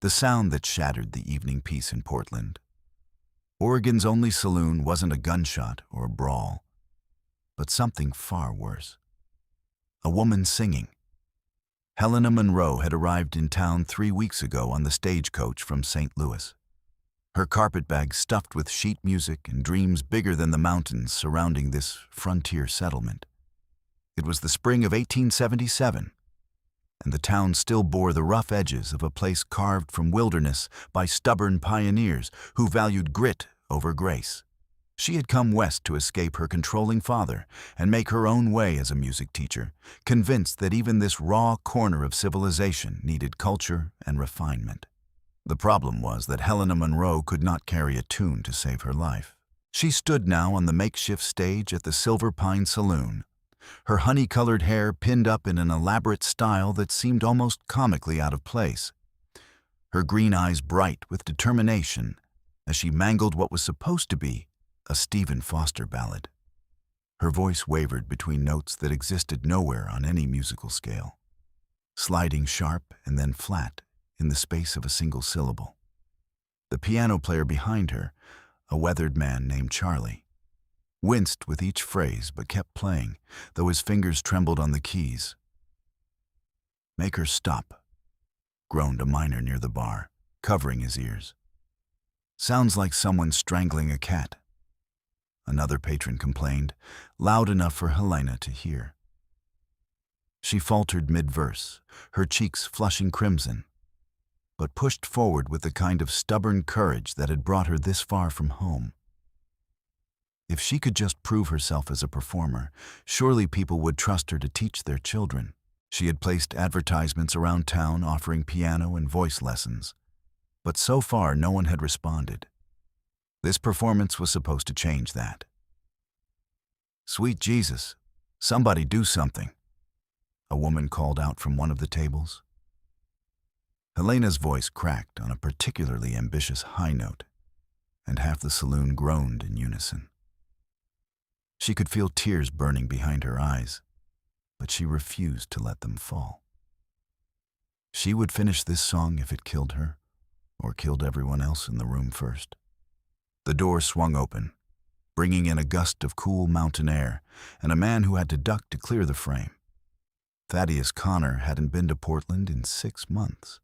the sound that shattered the evening peace in Portland. Oregon's only saloon wasn't a gunshot or a brawl, but something far worse. A woman singing. Helena Monroe had arrived in town 3 weeks ago on the stagecoach from St. Louis. Her carpetbag stuffed with sheet music and dreams bigger than the mountains surrounding this frontier settlement. It was the spring of 1877, and the town still bore the rough edges of a place carved from wilderness by stubborn pioneers who valued grit over grace. She had come west to escape her controlling father and make her own way as a music teacher, convinced that even this raw corner of civilization needed culture and refinement. The problem was that Helena Monroe could not carry a tune to save her life. She stood now on the makeshift stage at the Silver Pine Saloon, her honey-colored hair pinned up in an elaborate style that seemed almost comically out of place. Her green eyes bright with determination as she mangled what was supposed to be a Stephen Foster ballad. Her voice wavered between notes that existed nowhere on any musical scale, sliding sharp and then flat in the space of a single syllable. The piano player behind her, a weathered man named Charlie, winced with each phrase but kept playing, though his fingers trembled on the keys. "Make her stop," groaned a miner near the bar, covering his ears. "Sounds like someone strangling a cat," another patron complained, loud enough for Helena to hear. She faltered mid-verse, her cheeks flushing crimson, but pushed forward with the kind of stubborn courage that had brought her this far from home. If she could just prove herself as a performer, surely people would trust her to teach their children. She had placed advertisements around town offering piano and voice lessons, but so far no one had responded. This performance was supposed to change that. "Sweet Jesus, somebody do something," a woman called out from one of the tables. Helena's voice cracked on a particularly ambitious high note, and half the saloon groaned in unison. She could feel tears burning behind her eyes, but she refused to let them fall. She would finish this song if it killed her, or killed everyone else in the room first. The door swung open, bringing in a gust of cool mountain air and a man who had to duck to clear the frame. Thaddeus Connor hadn't been to Portland in 6 months,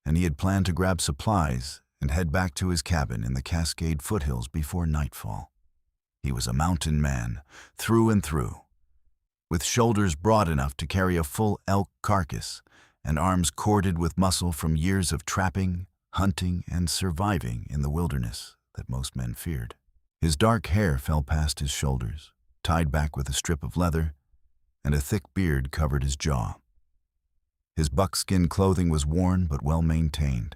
and he had planned to grab supplies and head back to his cabin in the Cascade foothills before nightfall. He was a mountain man, through and through, with shoulders broad enough to carry a full elk carcass and arms corded with muscle from years of trapping, hunting, and surviving in the wilderness that most men feared. His dark hair fell past his shoulders, tied back with a strip of leather, and a thick beard covered his jaw. His buckskin clothing was worn but well maintained,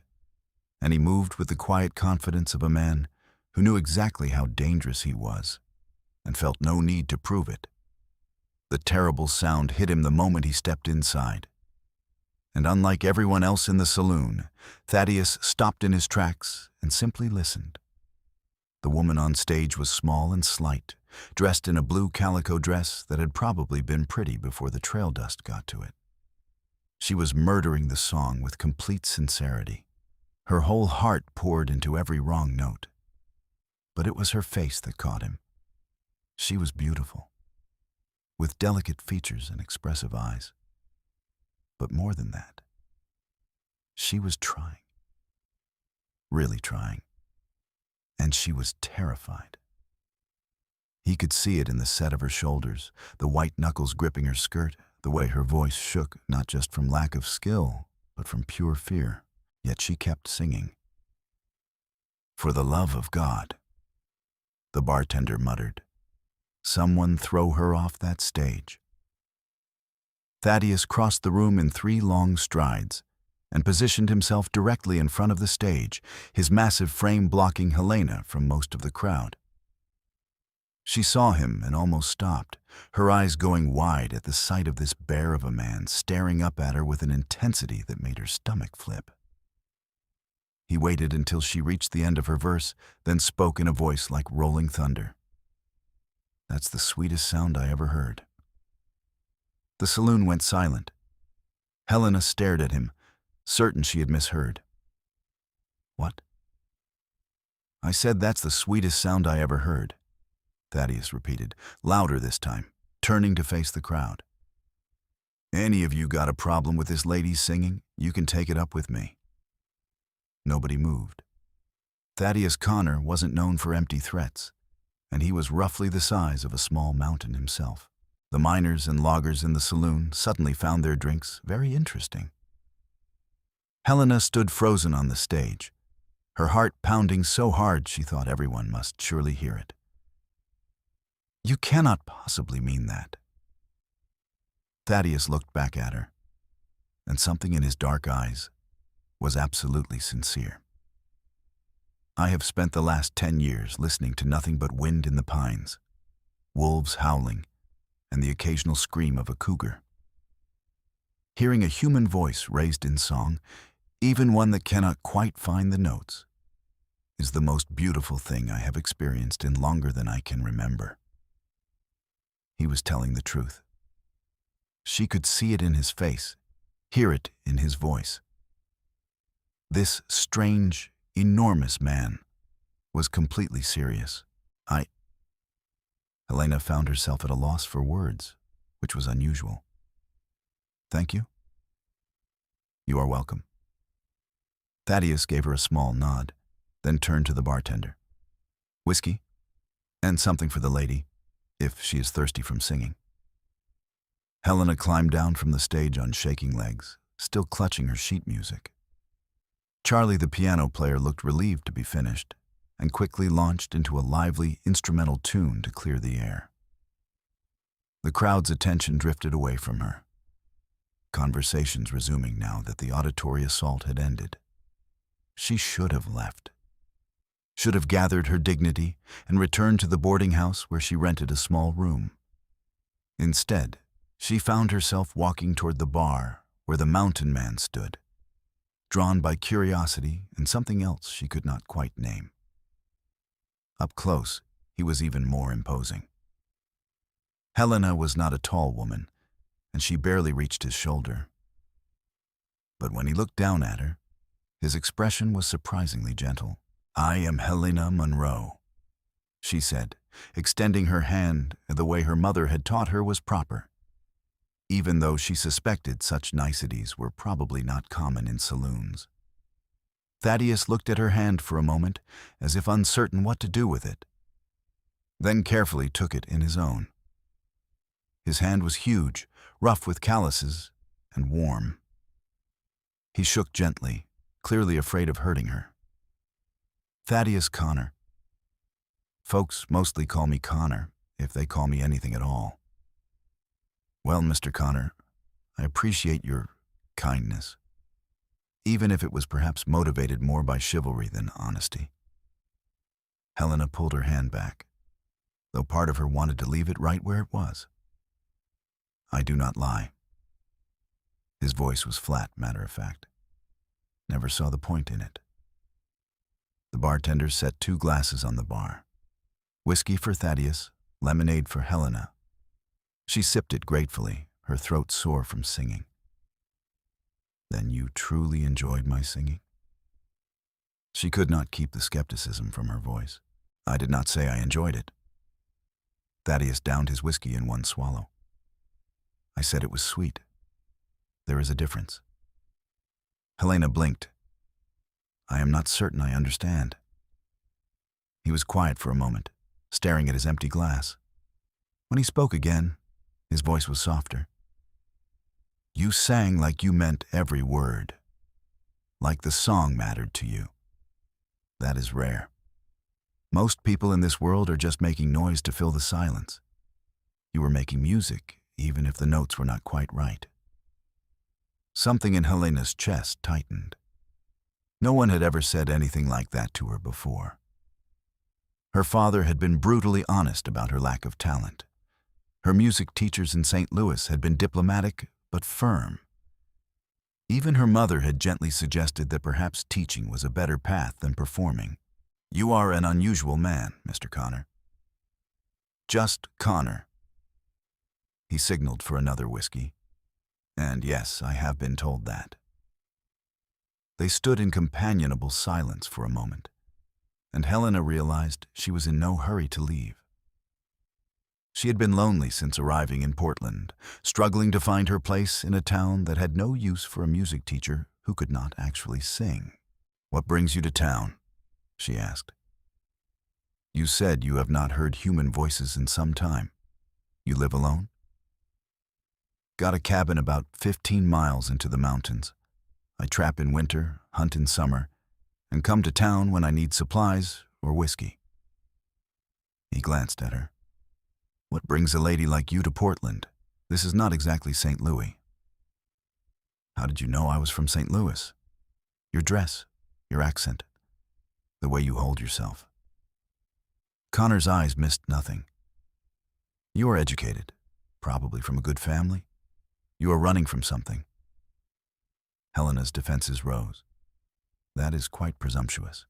and he moved with the quiet confidence of a man who knew exactly how dangerous he was and felt no need to prove it. The terrible sound hit him the moment he stepped inside, and unlike everyone else in the saloon, Thaddeus stopped in his tracks and simply listened. The woman on stage was small and slight, dressed in a blue calico dress that had probably been pretty before the trail dust got to it. She was murdering the song with complete sincerity. Her whole heart poured into every wrong note. But it was her face that caught him. She was beautiful, with delicate features and expressive eyes. But more than that, she was trying. Really trying. And she was terrified. He could see it in the set of her shoulders, the white knuckles gripping her skirt, the way her voice shook not just from lack of skill, but from pure fear. Yet she kept singing. "For the love of God," the bartender muttered. "Someone throw her off that stage." Thaddeus crossed the room in 3 long strides and positioned himself directly in front of the stage, his massive frame blocking Helena from most of the crowd. She saw him and almost stopped, her eyes going wide at the sight of this bear of a man staring up at her with an intensity that made her stomach flip. He waited until she reached the end of her verse, then spoke in a voice like rolling thunder. "That's the sweetest sound I ever heard." The saloon went silent. Helena stared at him, certain she had misheard. What? I said that's the sweetest sound I ever heard, Thaddeus repeated, louder this time, turning to face the crowd. Any of you got a problem with this lady's singing, you can take it up with me. Nobody moved. Thaddeus Connor wasn't known for empty threats, and he was roughly the size of a small mountain himself. The miners and loggers in the saloon suddenly found their drinks very interesting. Helena stood frozen on the stage, her heart pounding so hard she thought everyone must surely hear it. You cannot possibly mean that. Thaddeus looked back at her, and something in his dark eyes was absolutely sincere. I have spent the last 10 years listening to nothing but wind in the pines, wolves howling, and the occasional scream of a cougar. Hearing a human voice raised in song, even one that cannot quite find the notes, is the most beautiful thing I have experienced in longer than I can remember. He was telling the truth. She could see it in his face, hear it in his voice. This strange, enormous man was completely serious. Helena found herself at a loss for words, which was unusual. Thank you. You are welcome. Thaddeus gave her a small nod, then turned to the bartender. Whiskey, and something for the lady, if she is thirsty from singing. Helena climbed down from the stage on shaking legs, still clutching her sheet music. Charlie, the piano player, looked relieved to be finished, and quickly launched into a lively instrumental tune to clear the air. The crowd's attention drifted away from her, conversations resuming now that the auditory assault had ended. She should have left, should have gathered her dignity and returned to the boarding house where she rented a small room. Instead, she found herself walking toward the bar where the mountain man stood, drawn by curiosity and something else she could not quite name. Up close, he was even more imposing. Helena was not a tall woman, and she barely reached his shoulder. But when he looked down at her, his expression was surprisingly gentle. I am Helena Monroe, she said, extending her hand the way her mother had taught her was proper, even though she suspected such niceties were probably not common in saloons. Thaddeus looked at her hand for a moment, as if uncertain what to do with it, then carefully took it in his own. His hand was huge, rough with calluses, and warm. He shook gently, clearly afraid of hurting her. Thaddeus Connor. Folks mostly call me Connor, if they call me anything at all. Well, Mr. Connor, I appreciate your kindness, even if it was perhaps motivated more by chivalry than honesty. Helena pulled her hand back, though part of her wanted to leave it right where it was. I do not lie. His voice was flat, matter of fact. Never saw the point in it. The bartender set 2 glasses on the bar. Whiskey for Thaddeus, lemonade for Helena. She sipped it gratefully, her throat sore from singing. Then you truly enjoyed my singing? She could not keep the skepticism from her voice. I did not say I enjoyed it. Thaddeus downed his whiskey in one swallow. I said it was sweet. There is a difference. Helena blinked. I am not certain I understand. He was quiet for a moment, staring at his empty glass. When he spoke again, his voice was softer. You sang like you meant every word, like the song mattered to you. That is rare. Most people in this world are just making noise to fill the silence. You were making music, even if the notes were not quite right. Something in Helena's chest tightened. No one had ever said anything like that to her before. Her father had been brutally honest about her lack of talent. Her music teachers in St. Louis had been diplomatic but firm. Even her mother had gently suggested that perhaps teaching was a better path than performing. You are an unusual man, Mr. Connor. Just Connor. He signaled for another whiskey. And yes, I have been told that. They stood in companionable silence for a moment, and Helena realized she was in no hurry to leave. She had been lonely since arriving in Portland, struggling to find her place in a town that had no use for a music teacher who could not actually sing. "What brings you to town?" she asked. "You said you have not heard human voices in some time. You live alone?" "Got a cabin about 15 miles into the mountains. I trap in winter, hunt in summer, and come to town when I need supplies or whiskey." He glanced at her. "What brings a lady like you to Portland? This is not exactly St. Louis." "How did you know I was from St. Louis?" "Your dress, your accent, the way you hold yourself." Connor's eyes missed nothing. "You are educated, probably from a good family. You are running from something." Helena's defenses rose. "That is quite presumptuous.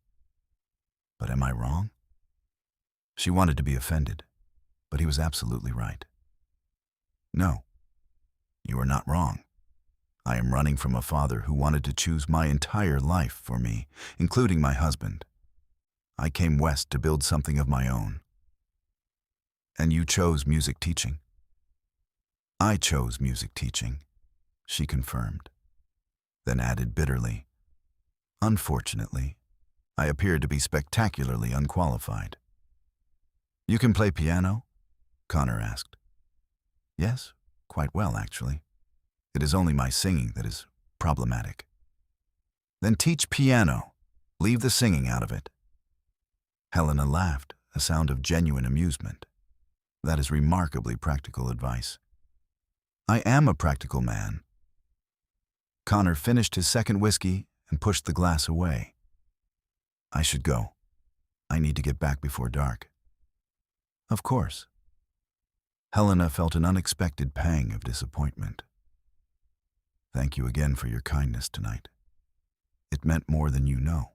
But am I wrong?" She wanted to be offended, but he was absolutely right. "No, you are not wrong. I am running from a father who wanted to choose my entire life for me, including my husband. I came west to build something of my own." "And you chose music teaching?" "I chose music teaching," she confirmed, then added bitterly, "Unfortunately, I appear to be spectacularly unqualified." "You can play piano?" Connor asked. "Yes, quite well, actually. It is only my singing that is problematic." "Then teach piano. Leave the singing out of it." Helena laughed, a sound of genuine amusement. "That is remarkably practical advice." "I am a practical man." Connor finished his second whiskey and pushed the glass away. "I should go. I need to get back before dark." "Of course." Helena felt an unexpected pang of disappointment. "Thank you again for your kindness tonight. It meant more than you know."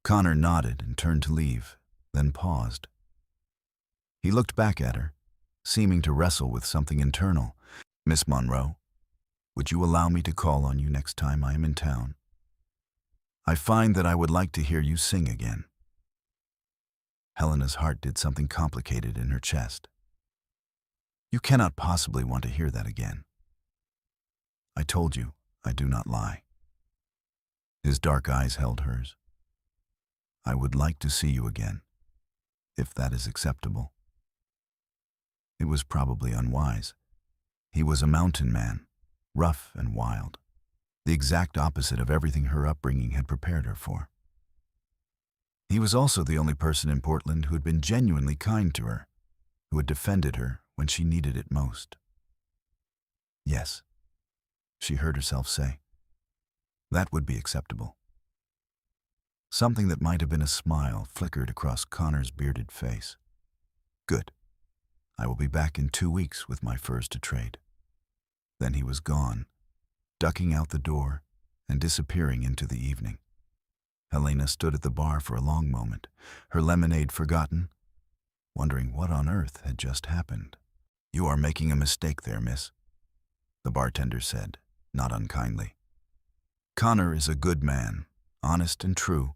Connor nodded and turned to leave, then paused. He looked back at her, seeming to wrestle with something internal. "Miss Monroe, would you allow me to call on you next time I am in town? I find that I would like to hear you sing again." Helena's heart did something complicated in her chest. "You cannot possibly want to hear that again. I told you I do not lie." His dark eyes held hers. "I would like to see you again, if that is acceptable." It was probably unwise. He was a mountain man, rough and wild, the exact opposite of everything her upbringing had prepared her for. He was also the only person in Portland who had been genuinely kind to her, who had defended her when she needed it most. "Yes," she heard herself say. "That would be acceptable." Something that might have been a smile flickered across Connor's bearded face. "Good. I will be back in 2 weeks with my furs to trade." Then he was gone, ducking out the door and disappearing into the evening. Helena stood at the bar for a long moment, her lemonade forgotten, wondering what on earth had just happened. "You are making a mistake there, miss," the bartender said, not unkindly. "Connor is a good man, honest and true,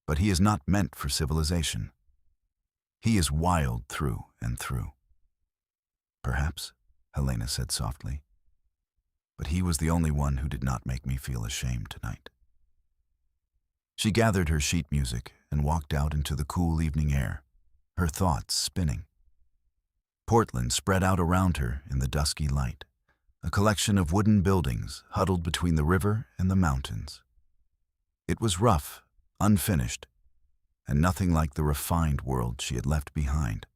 but he is not meant for civilization. He is wild through and through." "Perhaps," Helena said softly, "but he was the only one who did not make me feel ashamed tonight." She gathered her sheet music and walked out into the cool evening air, her thoughts spinning. Portland spread out around her in the dusky light, a collection of wooden buildings huddled between the river and the mountains. It was rough, unfinished, and nothing like the refined world she had left behind.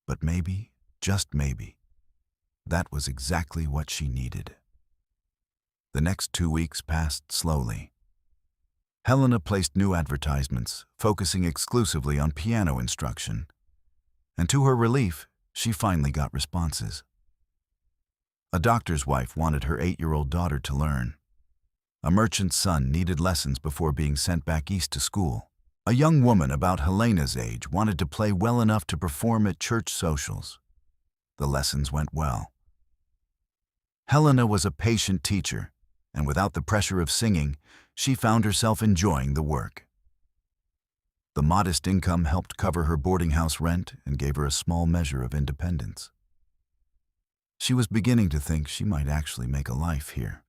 But maybe, just maybe, that was exactly what she needed. The next 2 weeks passed slowly. Helena placed new advertisements, focusing exclusively on piano instruction, and to her relief, she finally got responses. A doctor's wife wanted her 8-year-old daughter to learn. A merchant's son needed lessons before being sent back east to school. A young woman about Helena's age wanted to play well enough to perform at church socials. The lessons went well. Helena was a patient teacher, and without the pressure of singing, she found herself enjoying the work. The modest income helped cover her boarding house rent and gave her a small measure of independence. She was beginning to think she might actually make a life here.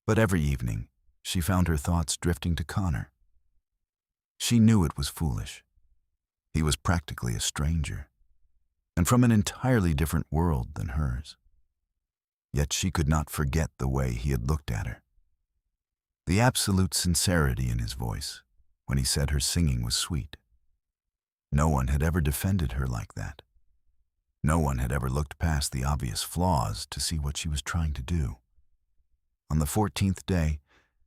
But every evening, she found her thoughts drifting to Connor. She knew it was foolish. He was practically a stranger, and from an entirely different world than hers. Yet she could not forget the way he had looked at her. The absolute sincerity in his voice when he said her singing was sweet. No one had ever defended her like that. No one had ever looked past the obvious flaws to see what she was trying to do. On the 14th day,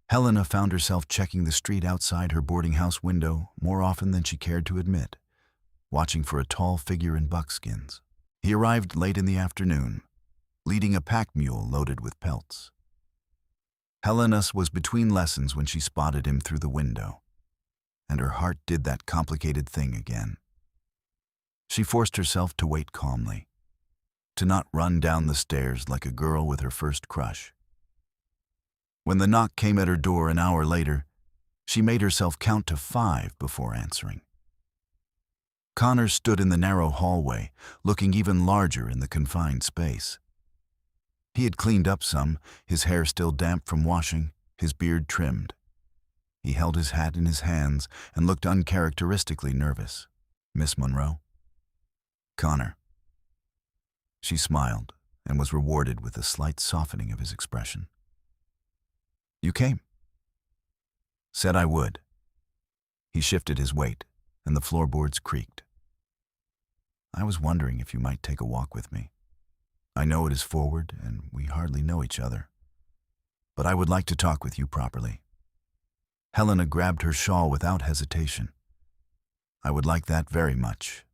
Helena found herself checking the street outside her boarding house window more often than she cared to admit, watching for a tall figure in buckskins. He arrived late in the afternoon, leading a pack mule loaded with pelts. Helena was between lessons when she spotted him through the window, and her heart did that complicated thing again. She forced herself to wait calmly, to not run down the stairs like a girl with her first crush. When the knock came at her door an hour later, she made herself count to 5 before answering. Connor stood in the narrow hallway, looking even larger in the confined space. He had cleaned up some, his hair still damp from washing, his beard trimmed. He held his hat in his hands and looked uncharacteristically nervous. "Miss Monroe?" "Connor." She smiled and was rewarded with a slight softening of his expression. "You came." "Said I would." He shifted his weight, and the floorboards creaked. "I was wondering if you might take a walk with me. I know it is forward, and we hardly know each other. But I would like to talk with you properly." Helena grabbed her shawl without hesitation. "I would like that very much."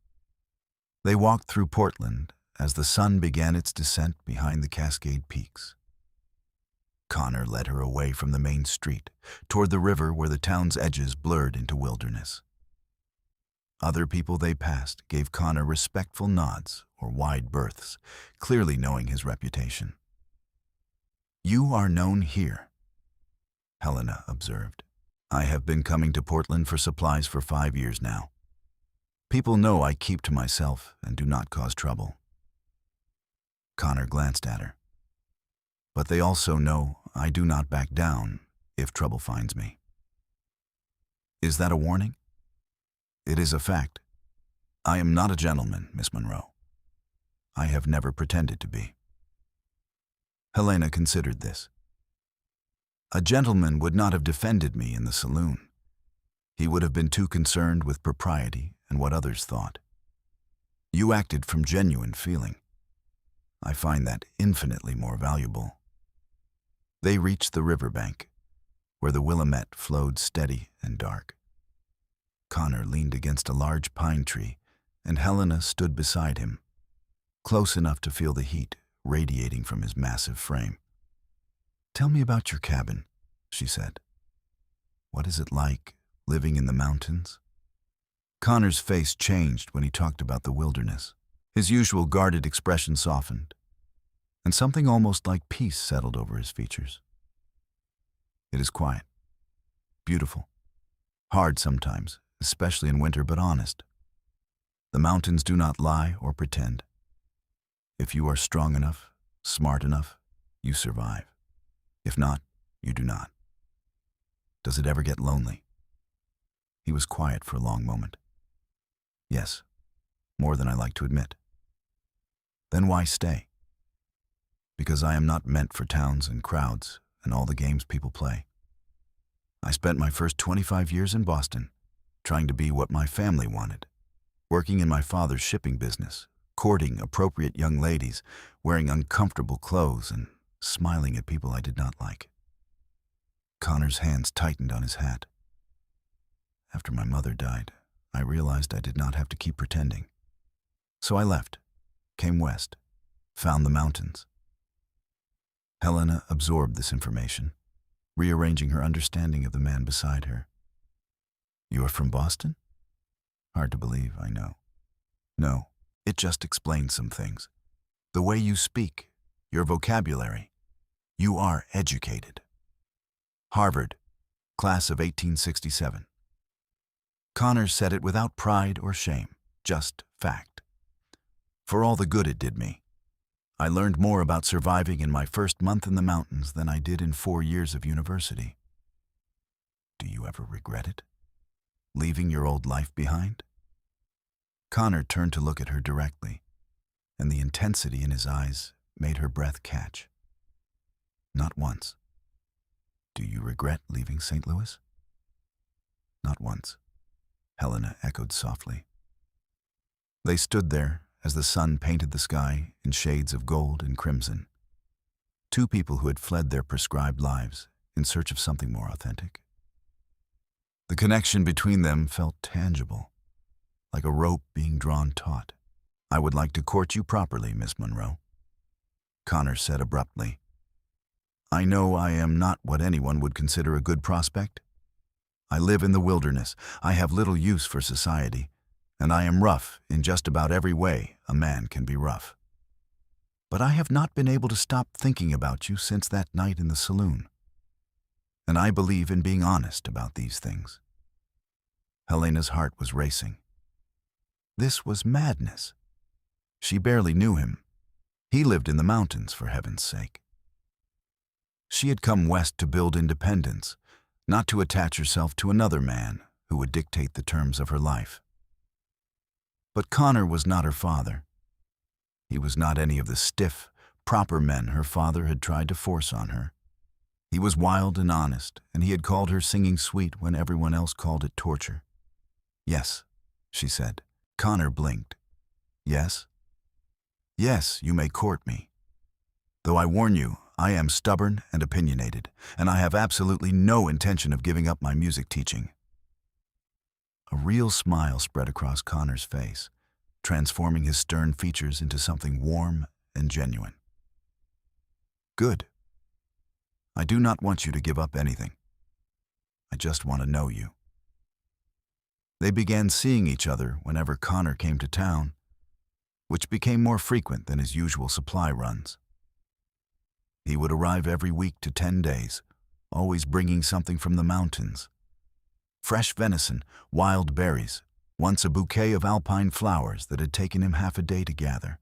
They walked through Portland as the sun began its descent behind the Cascade Peaks. Connor led her away from the main street, toward the river where the town's edges blurred into wilderness. Other people they passed gave Connor respectful nods or wide berths, clearly knowing his reputation. "You are known here," Helena observed. "I have been coming to Portland for supplies for 5 years now. People know I keep to myself and do not cause trouble." Connor glanced at her. "But they also know I do not back down if trouble finds me." "Is that a warning?" "It is a fact. I am not a gentleman, Miss Monroe. I have never pretended to be." Helena considered this. "A gentleman would not have defended me in the saloon. He would have been too concerned with propriety and what others thought. You acted from genuine feeling. I find that infinitely more valuable." They reached the riverbank, where the Willamette flowed steady and dark. Connor leaned against a large pine tree, and Helena stood beside him, close enough to feel the heat radiating from his massive frame. "Tell me about your cabin," she said. "What is it like, living in the mountains?" Connor's face changed when he talked about the wilderness. His usual guarded expression softened, and something almost like peace settled over his features. "It is quiet, beautiful, hard sometimes, especially in winter, but honest. The mountains do not lie or pretend. If you are strong enough, smart enough, you survive. If not, you do not. Does it ever get lonely?" He was quiet for a long moment. "Yes, more than I like to admit." "Then why stay?" "Because I am not meant for towns and crowds and all the games people play. I spent my first 25 years in Boston, trying to be what my family wanted, working in my father's shipping business, courting appropriate young ladies, wearing uncomfortable clothes, and smiling at people I did not like." Connor's hands tightened on his hat. "After my mother died, I realized I did not have to keep pretending. So I left, came west, found the mountains." Helena absorbed this information, rearranging her understanding of the man beside her. "You are from Boston?" "Hard to believe, I know." "No, it just explains some things. The way you speak, your vocabulary. You are educated. Harvard, class of 1867. Connor said it without pride or shame, just fact. For all the good it did me. I learned more about surviving in my first month in the mountains than I did in 4 years of university. Do you ever regret it? Leaving your old life behind? Connor turned to look at her directly, and the intensity in his eyes made her breath catch. Not once. Do you regret leaving St. Louis? Not once, Helena echoed softly. They stood there as the sun painted the sky in shades of gold and crimson. Two people who had fled their prescribed lives in search of something more authentic. The connection between them felt tangible, like a rope being drawn taut. I would like to court you properly, Miss Monroe, Connor said abruptly. I know I am not what anyone would consider a good prospect. I live in the wilderness. I have little use for society, and I am rough in just about every way a man can be rough. But I have not been able to stop thinking about you since that night in the saloon. And I believe in being honest about these things. Helena's heart was racing. This was madness. She barely knew him. He lived in the mountains, for heaven's sake. She had come west to build independence, not to attach herself to another man who would dictate the terms of her life. But Connor was not her father. He was not any of the stiff, proper men her father had tried to force on her. He was wild and honest, and he had called her singing sweet when everyone else called it torture. Yes, she said. Connor blinked. Yes? Yes, you may court me. Though I warn you, I am stubborn and opinionated, and I have absolutely no intention of giving up my music teaching. A real smile spread across Connor's face, transforming his stern features into something warm and genuine. Good. I do not want you to give up anything. I just want to know you. They began seeing each other whenever Connor came to town, which became more frequent than his usual supply runs. He would arrive every week to 10 days, always bringing something from the mountains. Fresh venison, wild berries, once a bouquet of alpine flowers that had taken him half a day to gather.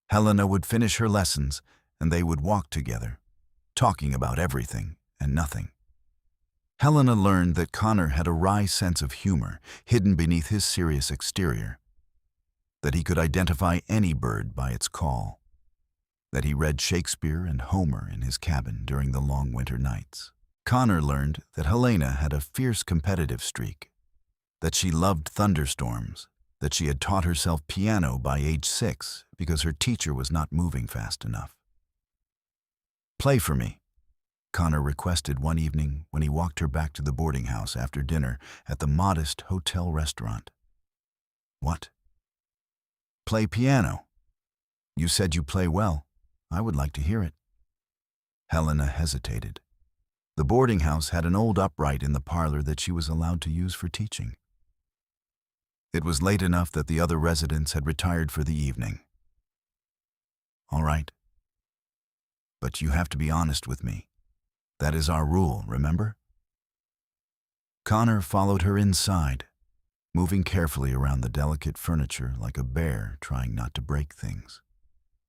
Helena would finish her lessons, and they would walk together, talking about everything and nothing. Helena learned that Connor had a wry sense of humor hidden beneath his serious exterior, that he could identify any bird by its call, that he read Shakespeare and Homer in his cabin during the long winter nights. Connor learned that Helena had a fierce competitive streak, that she loved thunderstorms, that she had taught herself piano by age 6 because her teacher was not moving fast enough. Play for me, Connor requested one evening when he walked her back to the boarding house after dinner at the modest hotel restaurant. What? Play piano. You said you play well. I would like to hear it. Helena hesitated. The boarding house had an old upright in the parlor that she was allowed to use for teaching. It was late enough that the other residents had retired for the evening. All right. But you have to be honest with me. That is our rule, remember? Connor followed her inside, moving carefully around the delicate furniture like a bear trying not to break things.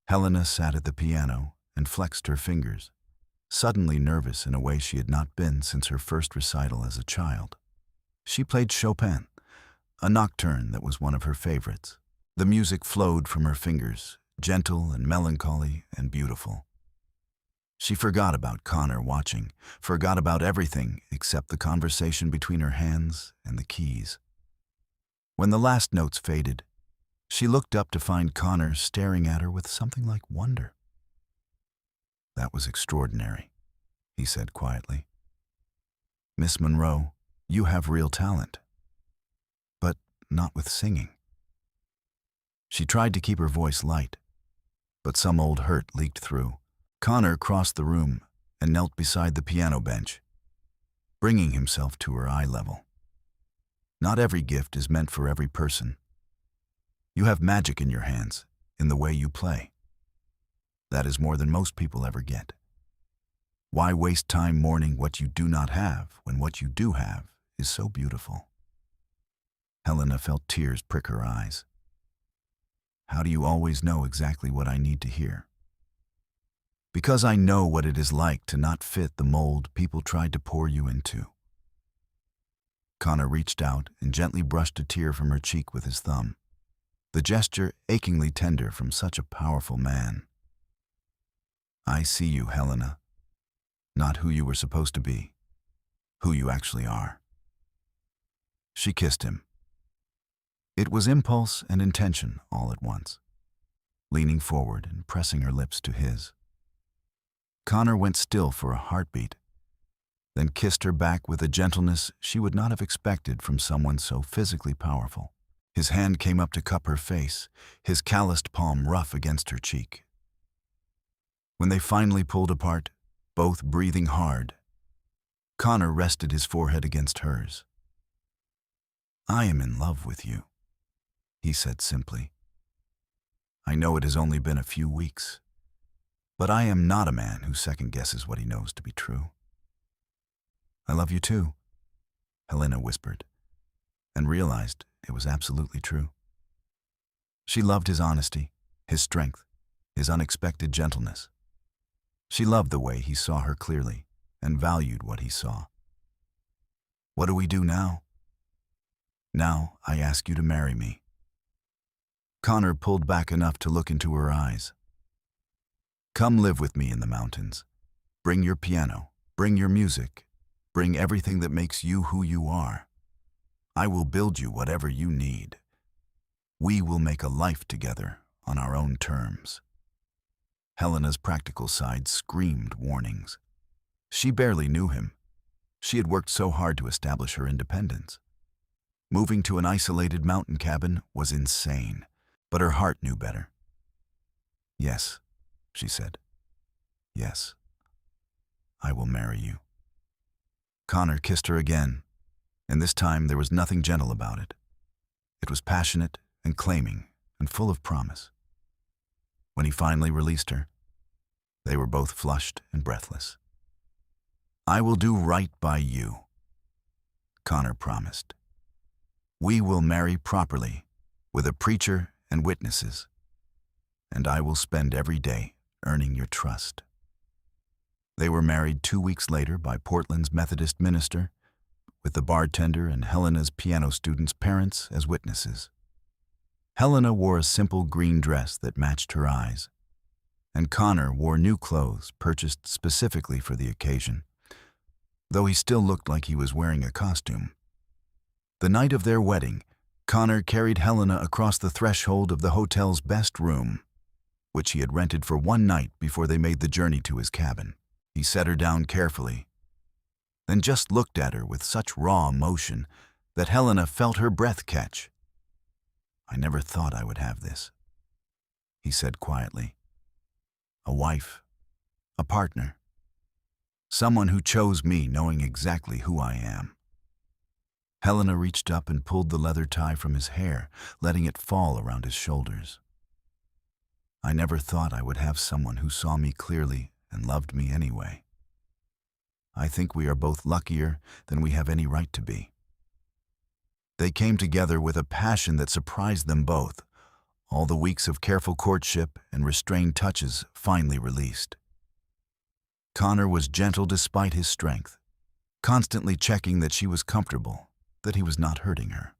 Helena sat at the piano and flexed her fingers, suddenly nervous in a way she had not been since her first recital as a child. She played Chopin, a nocturne that was one of her favorites. The music flowed from her fingers, gentle and melancholy and beautiful. She forgot about Connor watching, forgot about everything except the conversation between her hands and the keys. When the last notes faded, she looked up to find Connor staring at her with something like wonder. That was extraordinary, he said quietly. Miss Monroe, you have real talent, but not with singing. She tried to keep her voice light, but some old hurt leaked through. Connor crossed the room and knelt beside the piano bench, bringing himself to her eye level. Not every gift is meant for every person. You have magic in your hands, in the way you play. That is more than most people ever get. Why waste time mourning what you do not have when what you do have is so beautiful? Helena felt tears prick her eyes. How do you always know exactly what I need to hear? Because I know what it is like to not fit the mold people tried to pour you into. Connor reached out and gently brushed a tear from her cheek with his thumb, the gesture achingly tender from such a powerful man. I see you, Helena. Not who you were supposed to be, who you actually are. She kissed him. It was impulse and intention all at once, leaning forward and pressing her lips to his. Connor went still for a heartbeat, then kissed her back with a gentleness she would not have expected from someone so physically powerful. His hand came up to cup her face, his calloused palm rough against her cheek. When they finally pulled apart, both breathing hard, Connor rested his forehead against hers. I am in love with you, he said simply. I know it has only been a few weeks, but I am not a man who second-guesses what he knows to be true. I love you too, Helena whispered, and realized it was absolutely true. She loved his honesty, his strength, his unexpected gentleness. She loved the way he saw her clearly and valued what he saw. What do we do now? Now I ask you to marry me. Connor pulled back enough to look into her eyes. Come live with me in the mountains. Bring your piano, bring your music, bring everything that makes you who you are. I will build you whatever you need. We will make a life together on our own terms. Helena's practical side screamed warnings. She barely knew him. She had worked so hard to establish her independence. Moving to an isolated mountain cabin was insane, but her heart knew better. Yes, she said. Yes, I will marry you. Connor kissed her again, and this time there was nothing gentle about it. It was passionate and claiming and full of promise. When he finally released her, they were both flushed and breathless. I will do right by you, Connor promised. We will marry properly, with a preacher and witnesses, and I will spend every day earning your trust. They were married 2 weeks later by Portland's Methodist minister, with the bartender and Helena's piano student's parents as witnesses. Helena wore a simple green dress that matched her eyes, and Connor wore new clothes purchased specifically for the occasion, though he still looked like he was wearing a costume. The night of their wedding, Connor carried Helena across the threshold of the hotel's best room, which he had rented for one night before they made the journey to his cabin. He set her down carefully, then just looked at her with such raw emotion that Helena felt her breath catch. I never thought I would have this, he said quietly. A wife, a partner, someone who chose me knowing exactly who I am. Helena reached up and pulled the leather tie from his hair, letting it fall around his shoulders. I never thought I would have someone who saw me clearly and loved me anyway. I think we are both luckier than we have any right to be. They came together with a passion that surprised them both, all the weeks of careful courtship and restrained touches finally released. Connor was gentle despite his strength, constantly checking that she was comfortable, that he was not hurting her.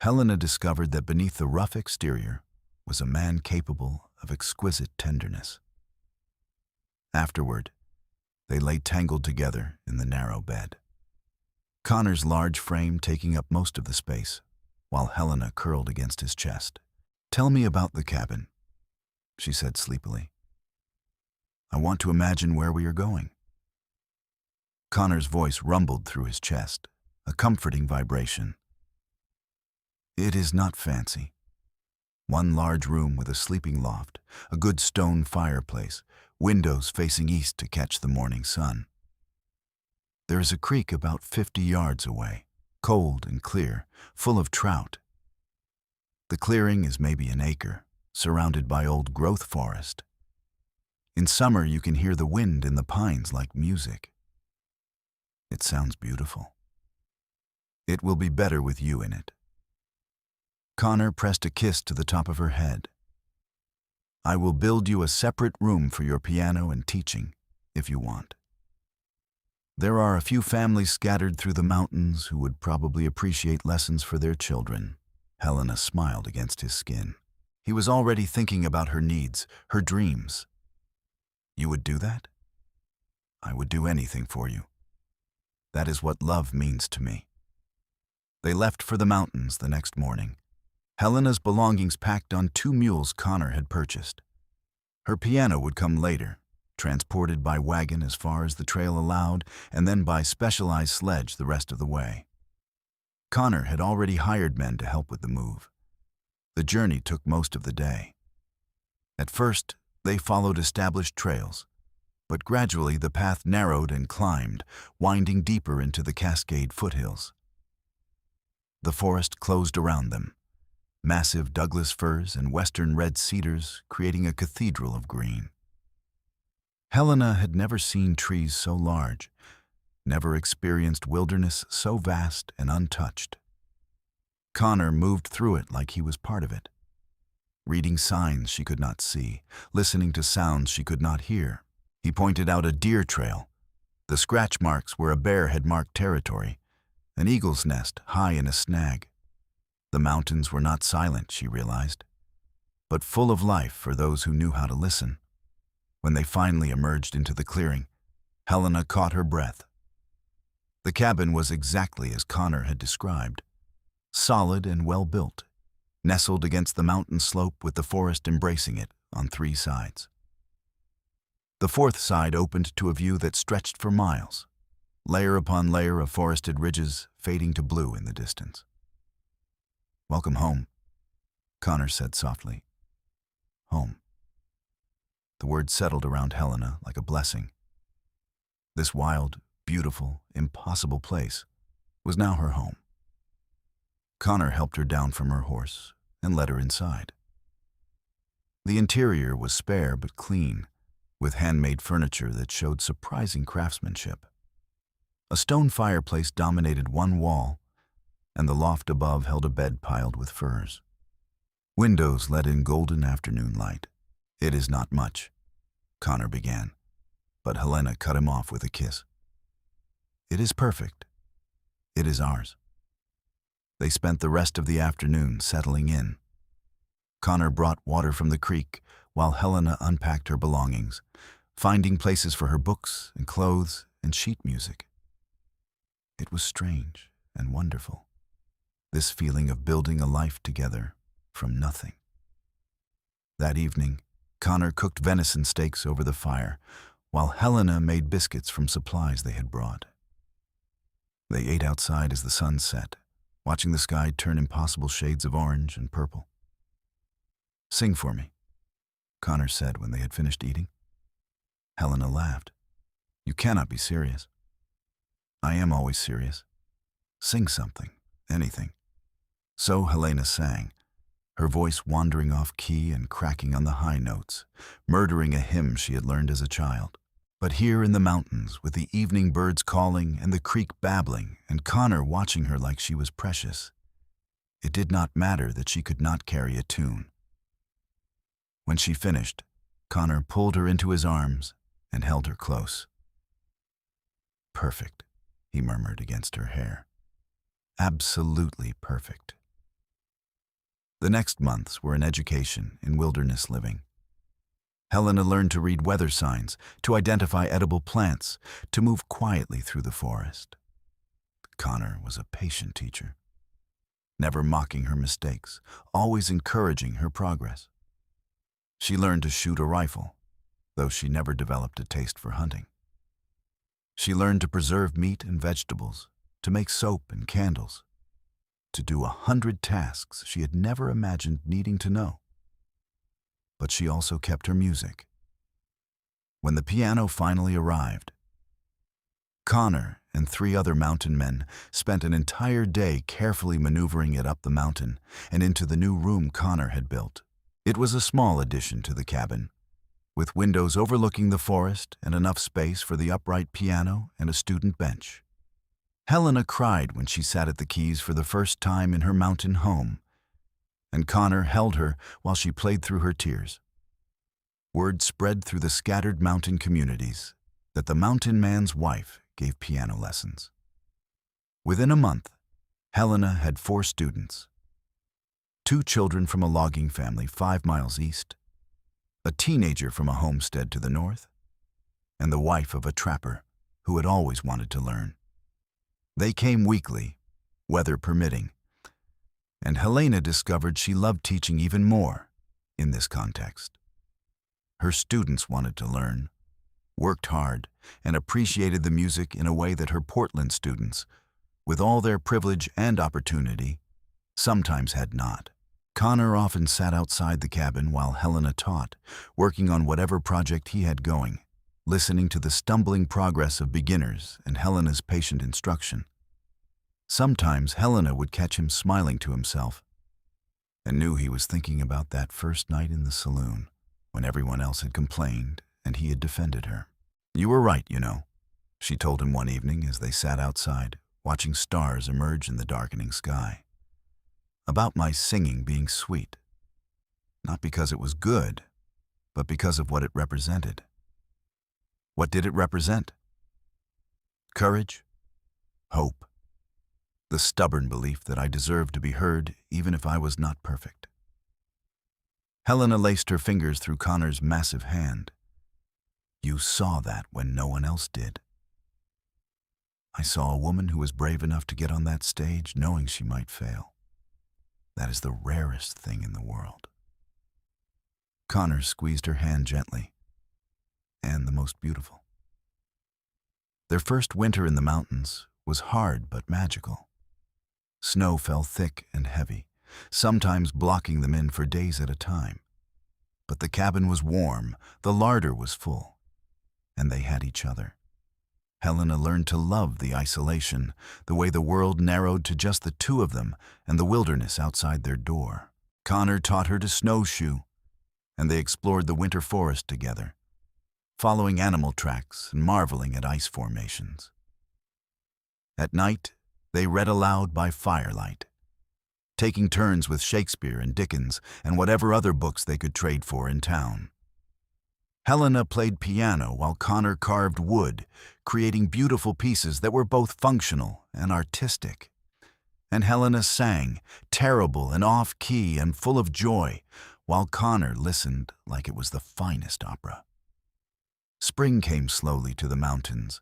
Helena discovered that beneath the rough exterior was a man capable of exquisite tenderness. Afterward, they lay tangled together in the narrow bed, Connor's large frame taking up most of the space, while Helena curled against his chest. Tell me about the cabin, she said sleepily. I want to imagine where we are going. Connor's voice rumbled through his chest, a comforting vibration. It is not fancy. One large room with a sleeping loft, a good stone fireplace, windows facing east to catch the morning sun. There is a creek about 50 yards away, cold and clear, full of trout. The clearing is maybe an acre, surrounded by old growth forest. In summer, you can hear the wind in the pines like music. It sounds beautiful. It will be better with you in it. Connor pressed a kiss to the top of her head. I will build you a separate room for your piano and teaching, if you want. There are a few families scattered through the mountains who would probably appreciate lessons for their children. Helena smiled against his skin. He was already thinking about her needs, her dreams. You would do that? I would do anything for you. That is what love means to me. They left for the mountains the next morning. Helena's belongings packed on 2 mules Connor had purchased. Her piano would come later, transported by wagon as far as the trail allowed, and then by specialized sledge the rest of the way. Connor had already hired men to help with the move. The journey took most of the day. At first, they followed established trails, but gradually the path narrowed and climbed, winding deeper into the Cascade foothills. The forest closed around them, massive Douglas firs and western red cedars creating a cathedral of green. Helena had never seen trees so large, never experienced wilderness so vast and untouched. Connor moved through it like he was part of it, reading signs she could not see, listening to sounds she could not hear. He pointed out a deer trail, the scratch marks where a bear had marked territory, an eagle's nest high in a snag. The mountains were not silent, she realized, but full of life for those who knew how to listen. When they finally emerged into the clearing, Helena caught her breath. The cabin was exactly as Connor had described, solid and well-built, nestled against the mountain slope with the forest embracing it on 3 sides. The 4th side opened to a view that stretched for miles, layer upon layer of forested ridges fading to blue in the distance. Welcome home, Connor said softly. Home. The word settled around Helena like a blessing. This wild, beautiful, impossible place was now her home. Connor helped her down from her horse and led her inside. The interior was spare but clean, with handmade furniture that showed surprising craftsmanship. A stone fireplace dominated one wall, and the loft above held a bed piled with furs. Windows let in golden afternoon light. It is not much, Connor began, but Helena cut him off with a kiss. It is perfect. It is ours. They spent the rest of the afternoon settling in. Connor brought water from the creek while Helena unpacked her belongings, finding places for her books and clothes and sheet music. It was strange and wonderful, this feeling of building a life together from nothing. That evening, Connor cooked venison steaks over the fire, while Helena made biscuits from supplies they had brought. They ate outside as the sun set, watching the sky turn impossible shades of orange and purple. Sing for me, Connor said when they had finished eating. Helena laughed. You cannot be serious. I am always serious. Sing something, anything. So Helena sang, her voice wandering off key and cracking on the high notes, murdering a hymn she had learned as a child. But here in the mountains, with the evening birds calling and the creek babbling and Connor watching her like she was precious, it did not matter that she could not carry a tune. When she finished, Connor pulled her into his arms and held her close. Perfect, he murmured against her hair. Absolutely perfect. The next months were an education in wilderness living. Helena learned to read weather signs, to identify edible plants, to move quietly through the forest. Connor was a patient teacher, never mocking her mistakes, always encouraging her progress. She learned to shoot a rifle, though she never developed a taste for hunting. She learned to preserve meat and vegetables, to make soap and candles, to do 100 tasks she had never imagined needing to know. But she also kept her music. When the piano finally arrived, Connor and 3 other mountain men spent an entire day carefully maneuvering it up the mountain and into the new room Connor had built. It was a small addition to the cabin, with windows overlooking the forest and enough space for the upright piano and a student bench. Helena cried when she sat at the keys for the first time in her mountain home, and Connor held her while she played through her tears. Word spread through the scattered mountain communities that the mountain man's wife gave piano lessons. Within a month, Helena had 4 students: 2 children from a logging family 5 miles east, a teenager from a homestead to the north, and the wife of a trapper who had always wanted to learn. They came weekly, weather permitting, and Helena discovered she loved teaching even more in this context. Her students wanted to learn, worked hard, and appreciated the music in a way that her Portland students, with all their privilege and opportunity, sometimes had not. Connor often sat outside the cabin while Helena taught, working on whatever project he had going, listening to the stumbling progress of beginners and Helena's patient instruction. Sometimes Helena would catch him smiling to himself and knew he was thinking about that first night in the saloon when everyone else had complained and he had defended her. "You were right, you know," she told him one evening as they sat outside, watching stars emerge in the darkening sky. "About my singing being sweet. Not because it was good, but because of what it represented." What did it represent? Courage, hope, the stubborn belief that I deserved to be heard even if I was not perfect. Helena laced her fingers through Connor's massive hand. "You saw that when no one else did." "I saw a woman who was brave enough to get on that stage knowing she might fail. That is the rarest thing in the world." Connor squeezed her hand gently, and the most beautiful. Their first winter in the mountains was hard but magical. Snow fell thick and heavy, sometimes blocking them in for days at a time. But the cabin was warm, the larder was full, and they had each other. Helena learned to love the isolation, the way the world narrowed to just the 2 of them and the wilderness outside their door. Connor taught her to snowshoe, and they explored the winter forest together, following animal tracks and marveling at ice formations. At night, they read aloud by firelight, taking turns with Shakespeare and Dickens and whatever other books they could trade for in town. Helena played piano while Connor carved wood, creating beautiful pieces that were both functional and artistic. And Helena sang, terrible and off-key and full of joy, while Connor listened like it was the finest opera. Spring came slowly to the mountains,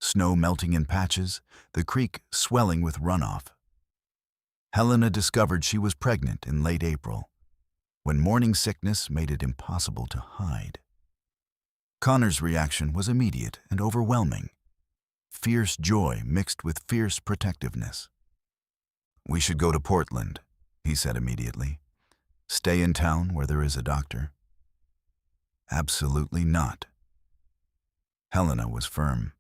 snow melting in patches, the creek swelling with runoff. Helena discovered she was pregnant in late April, when morning sickness made it impossible to hide. Connor's reaction was immediate and overwhelming, fierce joy mixed with fierce protectiveness. "We should go to Portland," he said immediately. "Stay in town where there is a doctor." "Absolutely not." Helena was firm.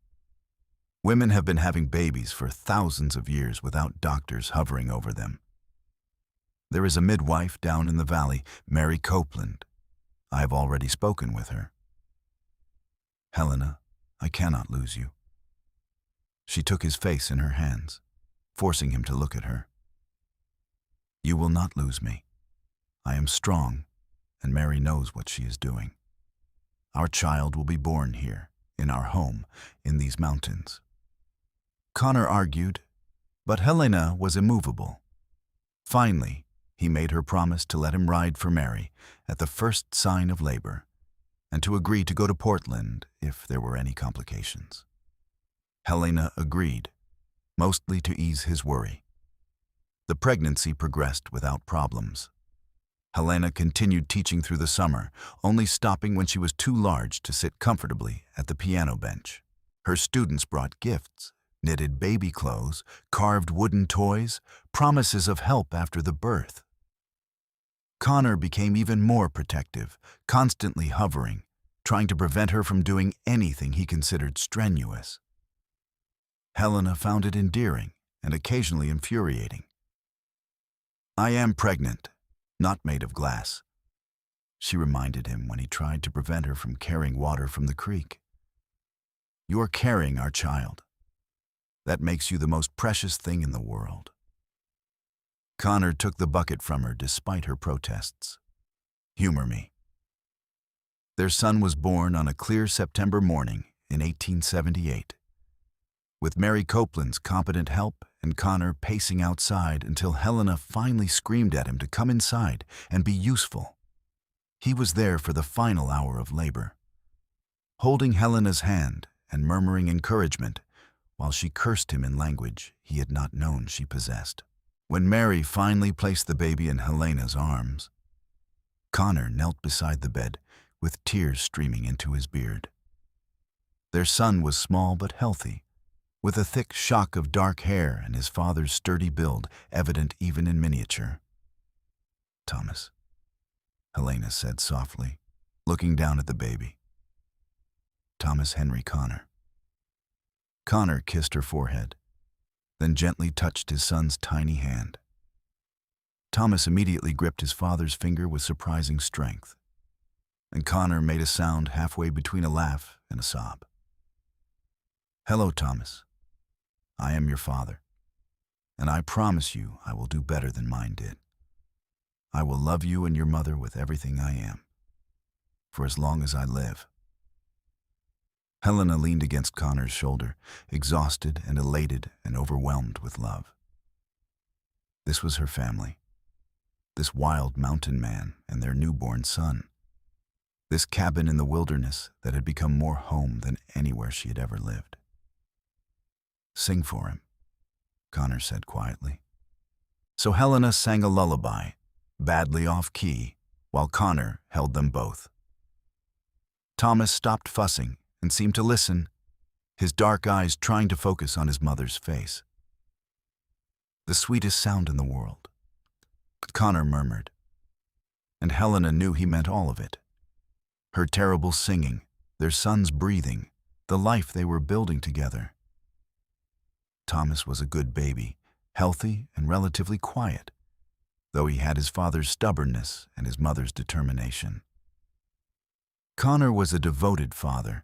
"Women have been having babies for thousands of years without doctors hovering over them. There is a midwife down in the valley, Mary Copeland. I have already spoken with her." "Helena, I cannot lose you." She took his face in her hands, forcing him to look at her. "You will not lose me. I am strong, and Mary knows what she is doing. Our child will be born here, in our home, in these mountains." Connor argued, but Helena was immovable. Finally, he made her promise to let him ride for Mary at the first sign of labor, and to agree to go to Portland if there were any complications. Helena agreed, mostly to ease his worry. The pregnancy progressed without problems. Helena continued teaching through the summer, only stopping when she was too large to sit comfortably at the piano bench. Her students brought gifts, knitted baby clothes, carved wooden toys, promises of help after the birth. Connor became even more protective, constantly hovering, trying to prevent her from doing anything he considered strenuous. Helena found it endearing and occasionally infuriating. "I am pregnant, not made of glass." she reminded him when he tried to prevent her from carrying water from the creek. "You are carrying our child. That makes you the most precious thing in the world." Connor took the bucket from her despite her protests. "Humor me." Their son was born on a clear September morning in 1878. With Mary Copeland's competent help and Connor pacing outside until Helena finally screamed at him to come inside and be useful. He was there for the final hour of labor, holding Helena's hand and murmuring encouragement while she cursed him in language he had not known she possessed. When Mary finally placed the baby in Helena's arms, Connor knelt beside the bed with tears streaming into his beard. Their son was small but healthy, with a thick shock of dark hair and his father's sturdy build evident even in miniature. "Thomas," Helena said softly, looking down at the baby. "Thomas Henry Connor." Connor kissed her forehead, then gently touched his son's tiny hand. Thomas immediately gripped his father's finger with surprising strength, and Connor made a sound halfway between a laugh and a sob. "Hello, Thomas. I am your father, and I promise you I will do better than mine did. I will love you and your mother with everything I am, for as long as I live." Helena leaned against Connor's shoulder, exhausted and elated and overwhelmed with love. This was her family, this wild mountain man and their newborn son, this cabin in the wilderness that had become more home than anywhere she had ever lived. "Sing for him," Connor said quietly. So Helena sang a lullaby, badly off key, while Connor held them both. Thomas stopped fussing and seemed to listen, his dark eyes trying to focus on his mother's face. "The sweetest sound in the world," Connor murmured, and Helena knew he meant all of it. Her terrible singing, their son's breathing, the life they were building together. Thomas was a good baby, healthy and relatively quiet, though he had his father's stubbornness and his mother's determination. Connor was a devoted father,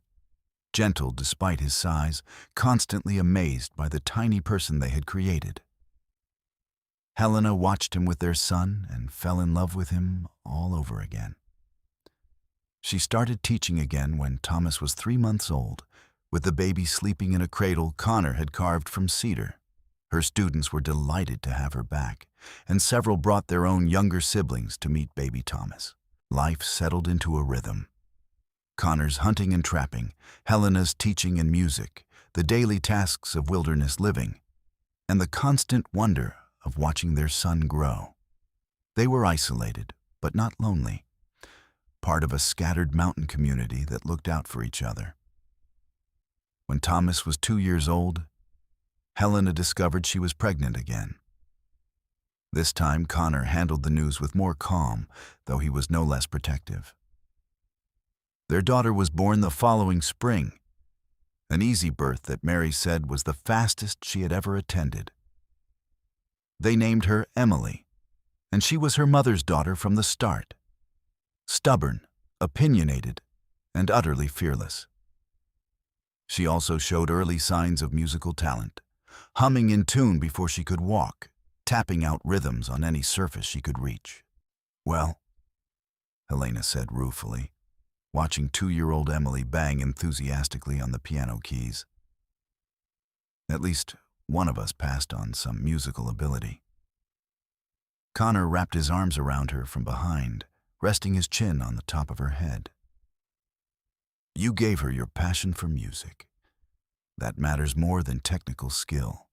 gentle despite his size, constantly amazed by the tiny person they had created. Helena watched him with their son and fell in love with him all over again. She started teaching again when Thomas was 3 months old, with the baby sleeping in a cradle Connor had carved from cedar. Her students were delighted to have her back, and several brought their own younger siblings to meet baby Thomas. Life settled into a rhythm. Connor's hunting and trapping, Helena's teaching and music, the daily tasks of wilderness living, and the constant wonder of watching their son grow. They were isolated, but not lonely, part of a scattered mountain community that looked out for each other. When Thomas was 2 years old, Helena discovered she was pregnant again. This time, Connor handled the news with more calm, though he was no less protective. Their daughter was born the following spring, an easy birth that Mary said was the fastest she had ever attended. They named her Emily, and she was her mother's daughter from the start. Stubborn, opinionated, and utterly fearless. She also showed early signs of musical talent, humming in tune before she could walk, tapping out rhythms on any surface she could reach. "Well," Helena said ruefully, watching 2-year-old Emily bang enthusiastically on the piano keys. "At least one of us passed on some musical ability." Connor wrapped his arms around her from behind, resting his chin on the top of her head. "You gave her your passion for music. That matters more than technical skill."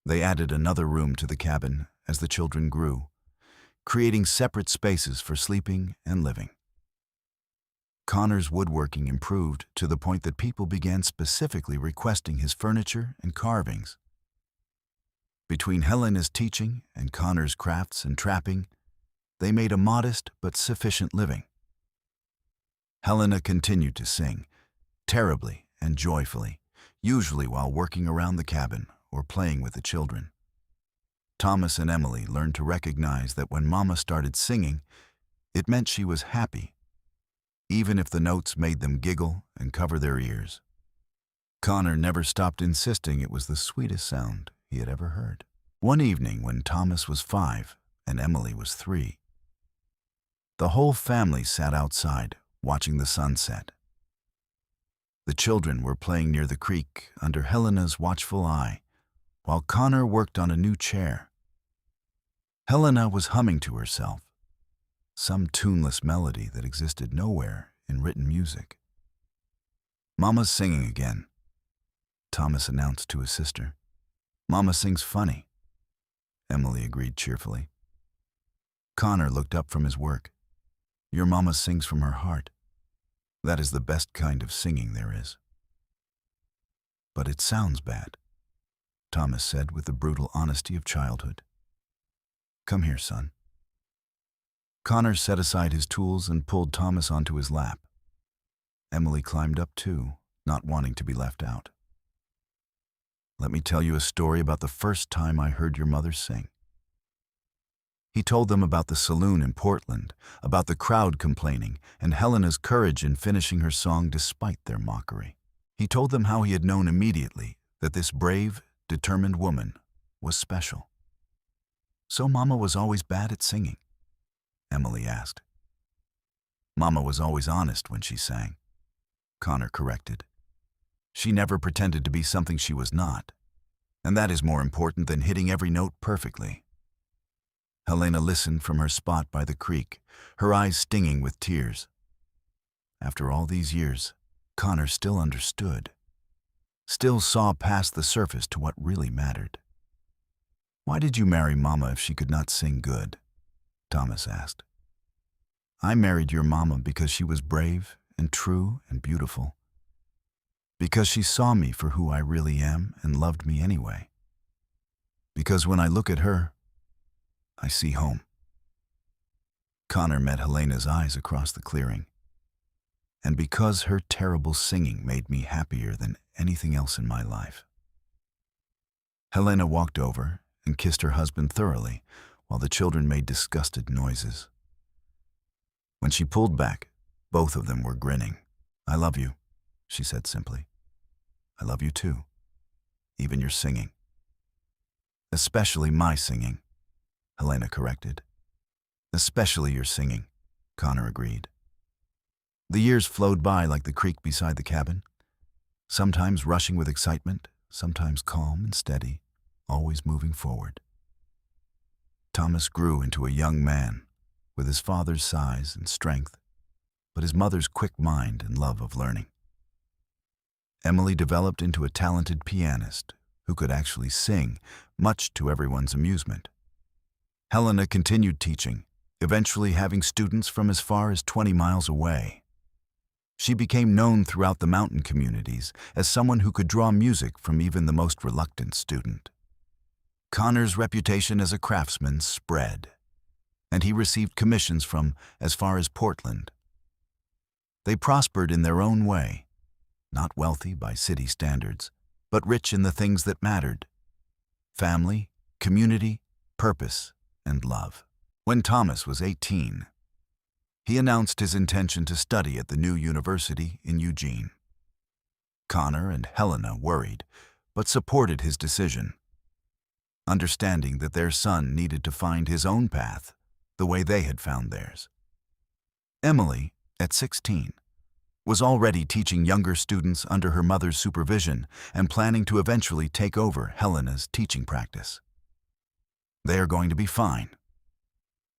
They added another room to the cabin as the children grew, creating separate spaces for sleeping and living. Connor's woodworking improved to the point that people began specifically requesting his furniture and carvings. Between Helena's teaching and Connor's crafts and trapping, they made a modest but sufficient living. Helena continued to sing, terribly and joyfully, usually while working around the cabin or playing with the children. Thomas and Emily learned to recognize that when Mama started singing, It meant she was happy, even if the notes made them giggle and cover their ears. Connor never stopped insisting it was the sweetest sound he had ever heard. One evening when Thomas was 5 and Emily was 3, the whole family sat outside watching the sunset. The children were playing near the creek under Helena's watchful eye, while Connor worked on a new chair. Helena was humming to herself, some tuneless melody that existed nowhere in written music. "Mama's singing again," Thomas announced to his sister. "Mama sings funny," Emily agreed cheerfully. Connor looked up from his work. "Your mama sings from her heart. That is the best kind of singing there is." "But it sounds bad," Thomas said with the brutal honesty of childhood. "Come here, son." Connor set aside his tools and pulled Thomas onto his lap. Emily climbed up too, not wanting to be left out. "Let me tell you a story about the first time I heard your mother sing." He told them about the saloon in Portland, about the crowd complaining, and Helena's courage in finishing her song despite their mockery. He told them how he had known immediately that this brave, determined woman was special. "So Mama was always bad at singing?" Emily asked. "Mama was always honest when she sang," Connor corrected. "She never pretended to be something she was not, and that is more important than hitting every note perfectly." Helena listened from her spot by the creek, her eyes stinging with tears. After all these years, Connor still understood, still saw past the surface to what really mattered. "Why did you marry Mama if she could not sing good?" Thomas asked. "I married your Mama because she was brave and true and beautiful. Because she saw me for who I really am and loved me anyway. Because when I look at her, I see home." Connor met Helena's eyes across the clearing. "And because her terrible singing made me happier than anything else in my life." Helena walked over and kissed her husband thoroughly, while the children made disgusted noises. When she pulled back, both of them were grinning. "I love you," she said simply. "I love you too, even your singing." "Especially my singing," Helena corrected. "Especially your singing," Connor agreed. The years flowed by like the creek beside the cabin, sometimes rushing with excitement, sometimes calm and steady, always moving forward. Thomas grew into a young man, with his father's size and strength, but his mother's quick mind and love of learning. Emily developed into a talented pianist who could actually sing, much to everyone's amusement. Helena continued teaching, eventually having students from as far as 20 miles away. She became known throughout the mountain communities as someone who could draw music from even the most reluctant student. Connor's reputation as a craftsman spread, and he received commissions from as far as Portland. They prospered in their own way, not wealthy by city standards, but rich in the things that mattered: family, community, purpose, and love. When Thomas was 18, he announced his intention to study at the new university in Eugene. Connor and Helena worried, but supported his decision, understanding that their son needed to find his own path the way they had found theirs. Emily, at 16, was already teaching younger students under her mother's supervision and planning to eventually take over Helena's teaching practice. "They are going to be fine,"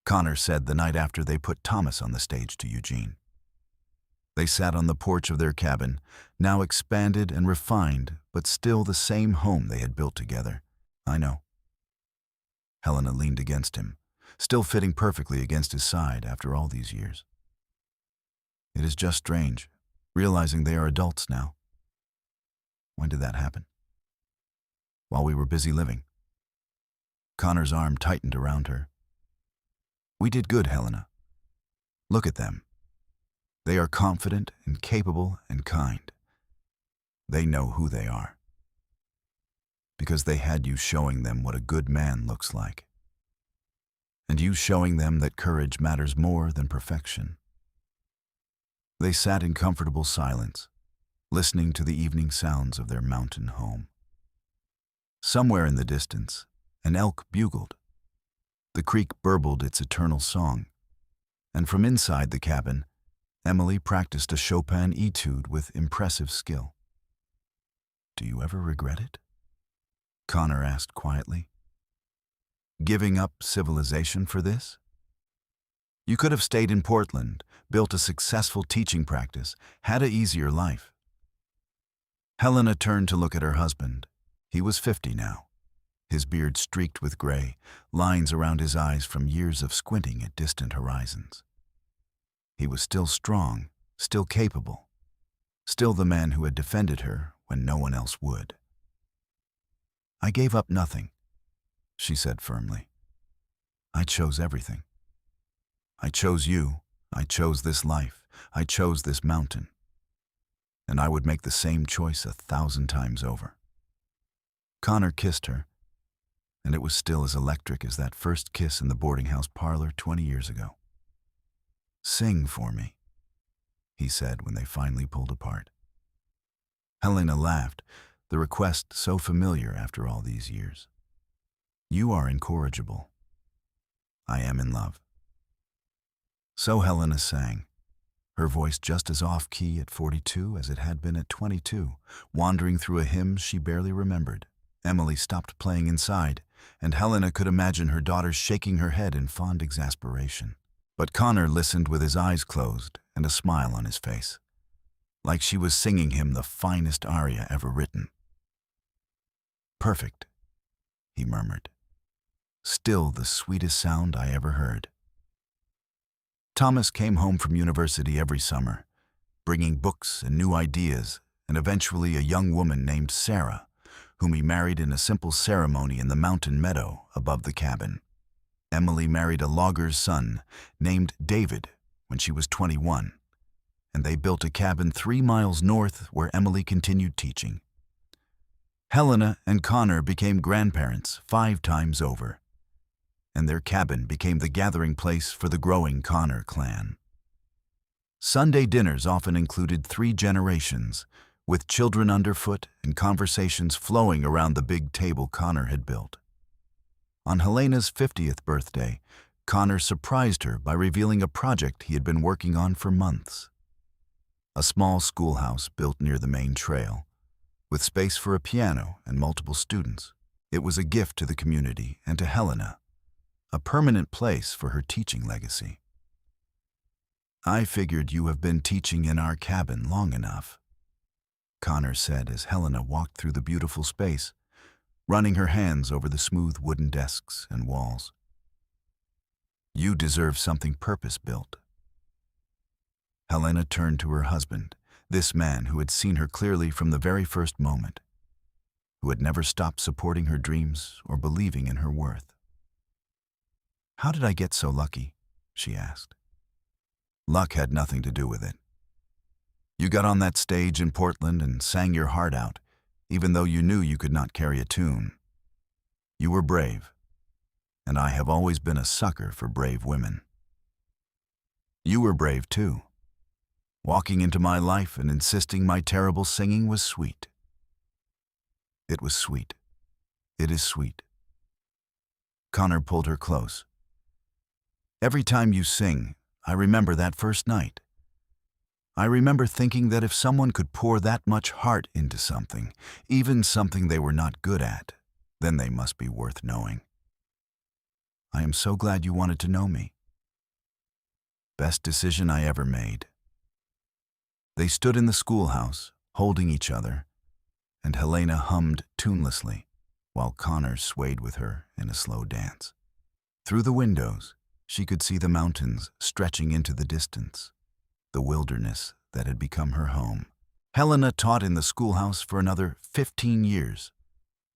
Connor said the night after they put Thomas on the stage to Eugene. They sat on the porch of their cabin, now expanded and refined, but still the same home they had built together. "I know." Helena leaned against him, still fitting perfectly against his side after all these years. "It is just strange, realizing they are adults now." "When did that happen?" "While we were busy living." Connor's arm tightened around her. "We did good, Helena. Look at them. They are confident and capable and kind. They know who they are. Because they had you showing them what a good man looks like. and you showing them that courage matters more than perfection. They sat in comfortable silence, listening to the evening sounds of their mountain home. Somewhere in the distance, an elk bugled. The creek burbled its eternal song, and from inside the cabin, Emily practiced a Chopin etude with impressive skill. "Do you ever regret it?" Connor asked quietly. "Giving up civilization for this? You could have stayed in Portland, built a successful teaching practice, had an easier life." Helena turned to look at her husband. He was 50 now, his beard streaked with gray, lines around his eyes from years of squinting at distant horizons. He was still strong, still capable, still the man who had defended her when no one else would. "I gave up nothing," she said firmly. "I chose everything. I chose you, I chose this life, I chose this mountain. And I would make the same choice 1,000 times over." Connor kissed her, and it was still as electric as that first kiss in the boarding house parlor 20 years ago. "Sing for me," he said when they finally pulled apart. Helena laughed, the request so familiar after all these years. "You are incorrigible. I am in love." So Helena sang, her voice just as off-key at 42 as it had been at 22, wandering through a hymn she barely remembered. Emily stopped playing inside, and Helena could imagine her daughter shaking her head in fond exasperation. But Connor listened with his eyes closed and a smile on his face, like she was singing him the finest aria ever written. "Perfect," he murmured. "Still the sweetest sound I ever heard." Thomas came home from university every summer, bringing books and new ideas, and eventually a young woman named Sarah, whom he married in a simple ceremony in the mountain meadow above the cabin. Emily married a logger's son named David when she was 21, and they built a cabin 3 miles north where Emily continued teaching. Helena and Connor became grandparents 5 times over, and their cabin became the gathering place for the growing Connor clan. Sunday dinners often included 3 generations, with children underfoot and conversations flowing around the big table Connor had built. On Helena's 50th birthday, Connor surprised her by revealing a project he had been working on for months. A small schoolhouse built near the main trail, with space for a piano and multiple students. It was a gift to the community and to Helena, a permanent place for her teaching legacy. "I figured you have been teaching in our cabin long enough," Connor said as Helena walked through the beautiful space, running her hands over the smooth wooden desks and walls. "You deserve something purpose-built." Helena turned to her husband, this man who had seen her clearly from the very first moment, who had never stopped supporting her dreams or believing in her worth. "How did I get so lucky?" she asked. "Luck had nothing to do with it. You got on that stage in Portland and sang your heart out, even though you knew you could not carry a tune. You were brave, and I have always been a sucker for brave women. You were brave too, walking into my life and insisting my terrible singing was sweet." "It was sweet. It is sweet." Connor pulled her close. "Every time you sing, I remember that first night. I remember thinking that if someone could pour that much heart into something, even something they were not good at, then they must be worth knowing. I am so glad you wanted to know me. Best decision I ever made." They stood in the schoolhouse, holding each other, and Helena hummed tunelessly, while Connor swayed with her in a slow dance. Through the windows, she could see the mountains stretching into the distance, the wilderness that had become her home. Helena taught in the schoolhouse for another 15 years,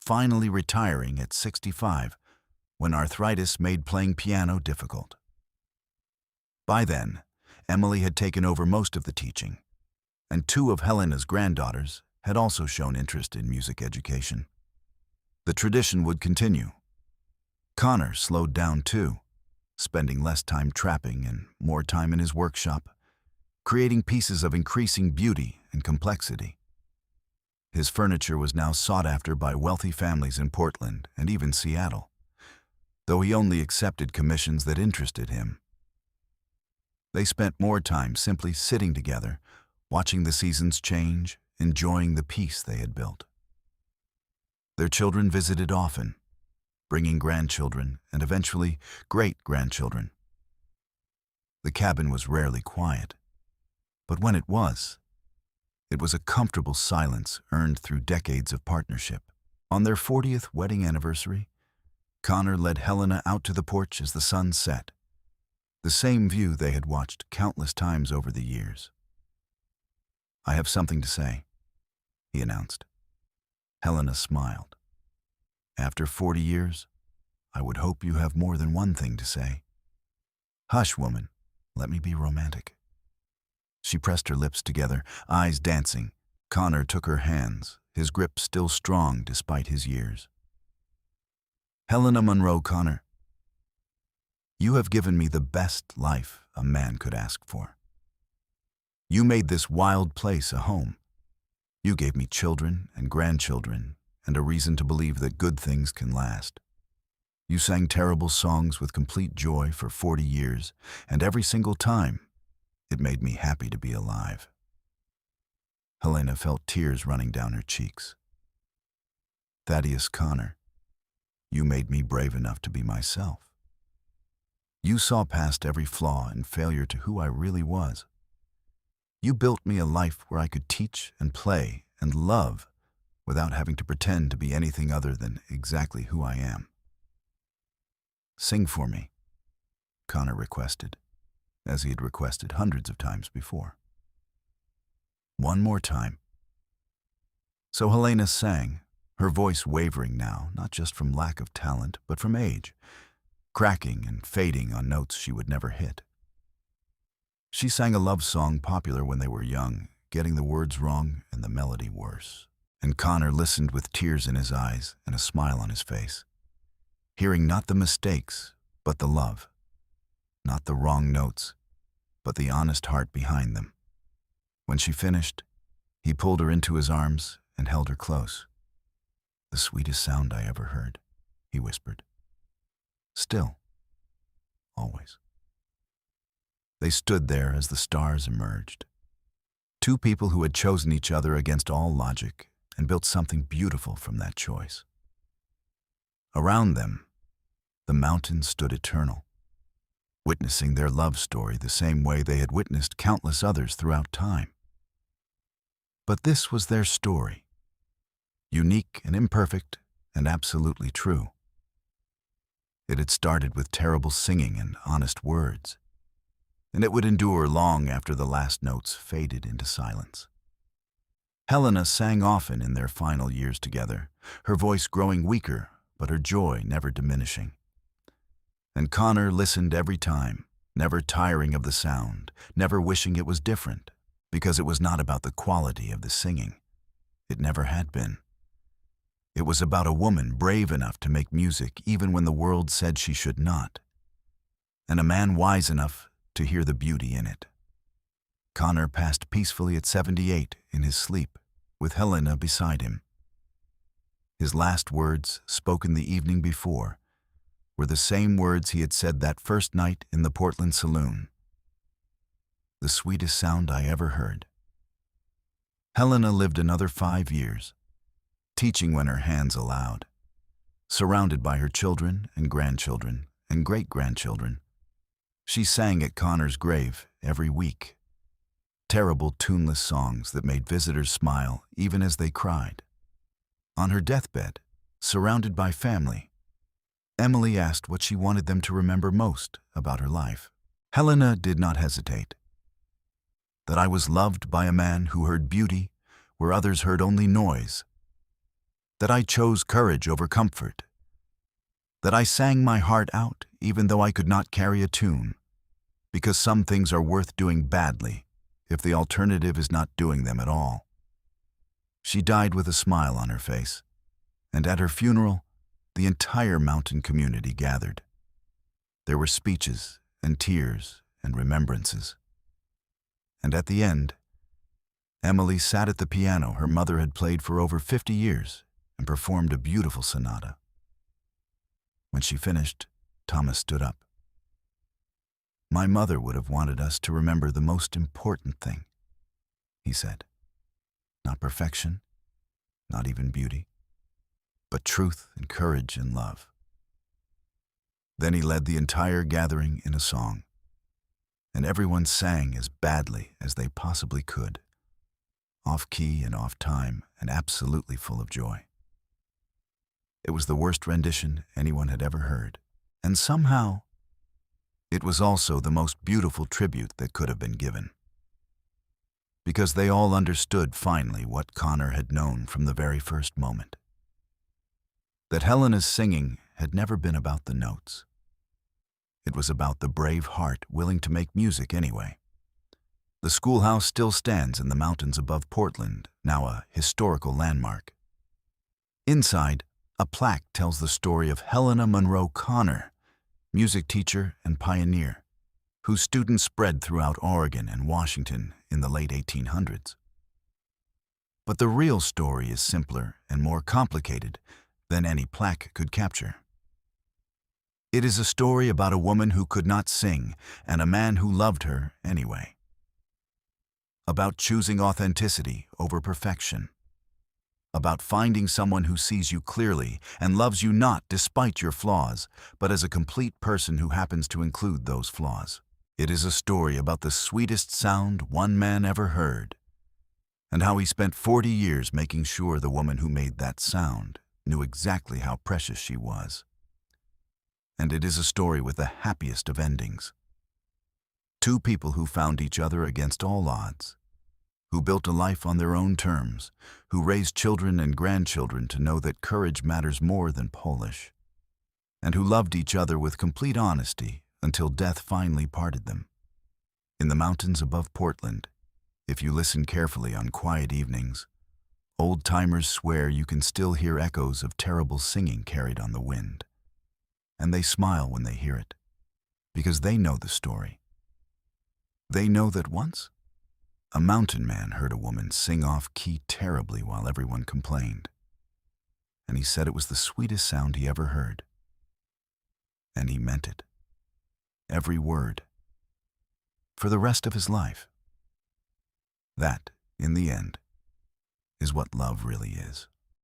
finally retiring at 65 when arthritis made playing piano difficult. By then, Emily had taken over most of the teaching, and 2 of Helena's granddaughters had also shown interest in music education. The tradition would continue. Connor slowed down too, spending less time trapping and more time in his workshop, creating pieces of increasing beauty and complexity. His furniture was now sought after by wealthy families in Portland and even Seattle, though he only accepted commissions that interested him. They spent more time simply sitting together, watching the seasons change, enjoying the peace they had built. Their children visited often, bringing grandchildren and eventually great-grandchildren. The cabin was rarely quiet, but when it was a comfortable silence earned through decades of partnership. On their 40th wedding anniversary, Connor led Helena out to the porch as the sun set, the same view they had watched countless times over the years. "I have something to say," he announced. Helena smiled. "After 40 years, I would hope you have more than one thing to say." "Hush, woman, let me be romantic." She pressed her lips together, eyes dancing. Connor took her hands, his grip still strong despite his years. "Helena Monroe Connor, you have given me the best life a man could ask for. You made this wild place a home. You gave me children and grandchildren and a reason to believe that good things can last. You sang terrible songs with complete joy for 40 years, and every single time, it made me happy to be alive." Helena felt tears running down her cheeks. "Thaddeus Connor, you made me brave enough to be myself. You saw past every flaw and failure to who I really was. You built me a life where I could teach and play and love without having to pretend to be anything other than exactly who I am." "Sing for me," Connor requested, as he had requested hundreds of times before. "One more time." So Helena sang, her voice wavering now, not just from lack of talent, but from age, cracking and fading on notes she would never hit. She sang a love song popular when they were young, getting the words wrong and the melody worse. And Connor listened with tears in his eyes and a smile on his face, hearing not the mistakes, but the love, not the wrong notes, but the honest heart behind them. When she finished, he pulled her into his arms and held her close. "The sweetest sound I ever heard," he whispered. "Still, always." They stood there as the stars emerged. Two people who had chosen each other against all logic and built something beautiful from that choice. Around them, the mountains stood eternal, witnessing their love story the same way they had witnessed countless others throughout time. But this was their story, unique and imperfect and absolutely true. It had started with terrible singing and honest words, and it would endure long after the last notes faded into silence. Helena sang often in their final years together, her voice growing weaker, but her joy never diminishing. And Connor listened every time, never tiring of the sound, never wishing it was different, because it was not about the quality of the singing. It never had been. It was about a woman brave enough to make music even when the world said she should not, and a man wise enough to hear the beauty in it. Connor passed peacefully at 78 in his sleep, with Helena beside him. His last words, spoken the evening before, were the same words he had said that first night in the Portland saloon. "The sweetest sound I ever heard." Helena lived another 5 years, teaching when her hands allowed, surrounded by her children and grandchildren and great-grandchildren. She sang at Connor's grave every week, terrible tuneless songs that made visitors smile even as they cried. On her deathbed, surrounded by family, Emily asked what she wanted them to remember most about her life. Helena did not hesitate. "That I was loved by a man who heard beauty where others heard only noise. That I chose courage over comfort. That I sang my heart out even though I could not carry a tune, because some things are worth doing badly if the alternative is not doing them at all." She died with a smile on her face, and at her funeral, the entire mountain community gathered. There were speeches and tears and remembrances. And at the end, Emily sat at the piano her mother had played for over 50 years and performed a beautiful sonata. When she finished, Thomas stood up. "My mother would have wanted us to remember the most important thing," he said. "Not perfection, not even beauty, but truth and courage and love." Then he led the entire gathering in a song, and everyone sang as badly as they possibly could, off-key and off-time and absolutely full of joy. It was the worst rendition anyone had ever heard, and somehow it was also the most beautiful tribute that could have been given. Because they all understood finally what Connor had known from the very first moment. That Helena's singing had never been about the notes. It was about the brave heart willing to make music anyway. The schoolhouse still stands in the mountains above Portland, now a historical landmark. Inside, a plaque tells the story of Helena Monroe Connor, music teacher and pioneer, whose students spread throughout Oregon and Washington in the late 1800s. But the real story is simpler and more complicated than any plaque could capture. It is a story about a woman who could not sing and a man who loved her anyway. About choosing authenticity over perfection. About finding someone who sees you clearly and loves you not despite your flaws, but as a complete person who happens to include those flaws. It is a story about the sweetest sound one man ever heard, and how he spent 40 years making sure the woman who made that sound knew exactly how precious she was. And it is a story with the happiest of endings. Two people who found each other against all odds, who built a life on their own terms, who raised children and grandchildren to know that courage matters more than polish, and who loved each other with complete honesty until death finally parted them. In the mountains above Portland, if you listen carefully on quiet evenings, old-timers swear you can still hear echoes of terrible singing carried on the wind. And they smile when they hear it, because they know the story. They know that once, a mountain man heard a woman sing off-key terribly while everyone complained, and he said it was the sweetest sound he ever heard. And he meant it. Every word. For the rest of his life. That, in the end, is what love really is.